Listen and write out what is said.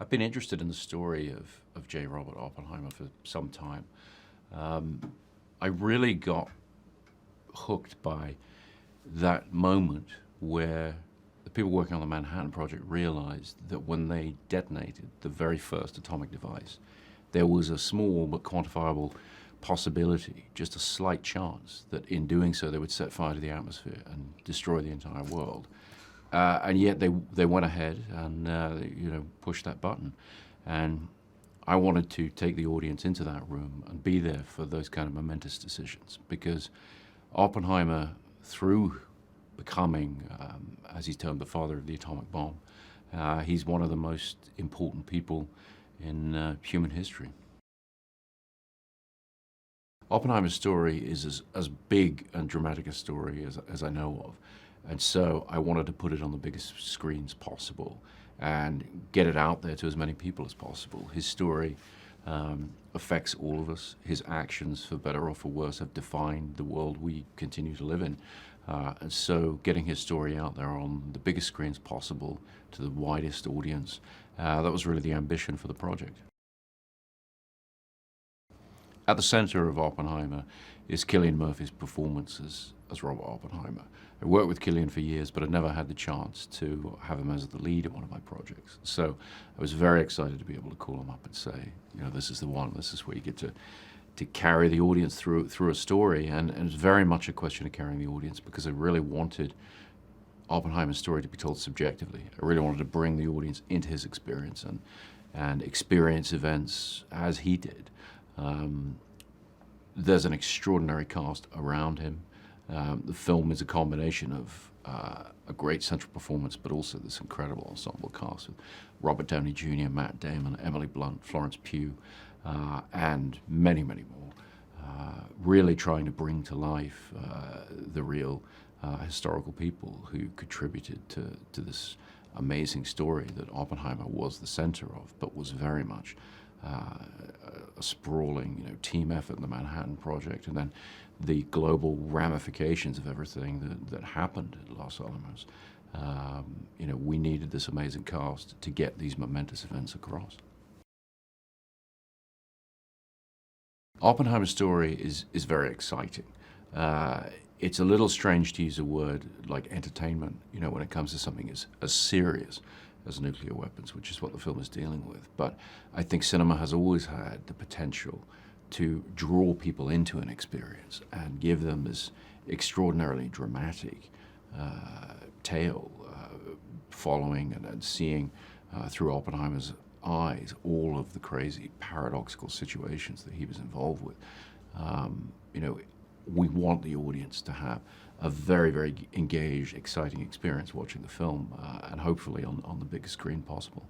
I've been interested in the story of J. Robert Oppenheimer for some time. I really got hooked by that moment where the people working on the Manhattan Project realized that when they detonated the very first atomic device, there was a small but quantifiable possibility, just a slight chance, that in doing so they would set fire to the atmosphere and destroy the entire world. And yet they went ahead and pushed that button. And I wanted to take the audience into that room and be there for those kind of momentous decisions, because Oppenheimer, through becoming, as he's termed, the father of the atomic bomb, he's one of the most important people in human history. Oppenheimer's story is as big and dramatic a story as I know of. And so I wanted to put it on the biggest screens possible and get it out there to as many people as possible. His story affects all of us. His actions, for better or for worse, have defined the world we continue to live in. And so getting his story out there on the biggest screens possible to the widest audience, that was really the ambition for the project. At the center of Oppenheimer is Cillian Murphy's performance as Robert Oppenheimer. I worked with Cillian for years, but I never had the chance to have him as the lead in one of my projects. So I was very excited to be able to call him up and say, this is the one, this is where you get to carry the audience through a story. And it's very much a question of carrying the audience, because I really wanted Oppenheimer's story to be told subjectively. I really wanted to bring the audience into his experience and experience events as he did. There's an extraordinary cast around him. The film is a combination of a great central performance, but also this incredible ensemble cast with Robert Downey Jr., Matt Damon, Emily Blunt, Florence Pugh, and many, many more. Really trying to bring to life the real historical people who contributed to this amazing story that Oppenheimer was the center of, but was very much a sprawling, team effort in the Manhattan Project, and then the global ramifications of everything that happened at Los Alamos. We needed this amazing cast to get these momentous events across. Oppenheimer's story is very exciting. It's a little strange to use a word like entertainment, when it comes to something as serious as nuclear weapons, which is what the film is dealing with. But I think cinema has always had the potential to draw people into an experience and give them this extraordinarily dramatic tale, following and seeing through Oppenheimer's eyes all of the crazy paradoxical situations that he was involved with. We want the audience to have a very, very engaged, exciting experience watching the film, and hopefully on the biggest screen possible.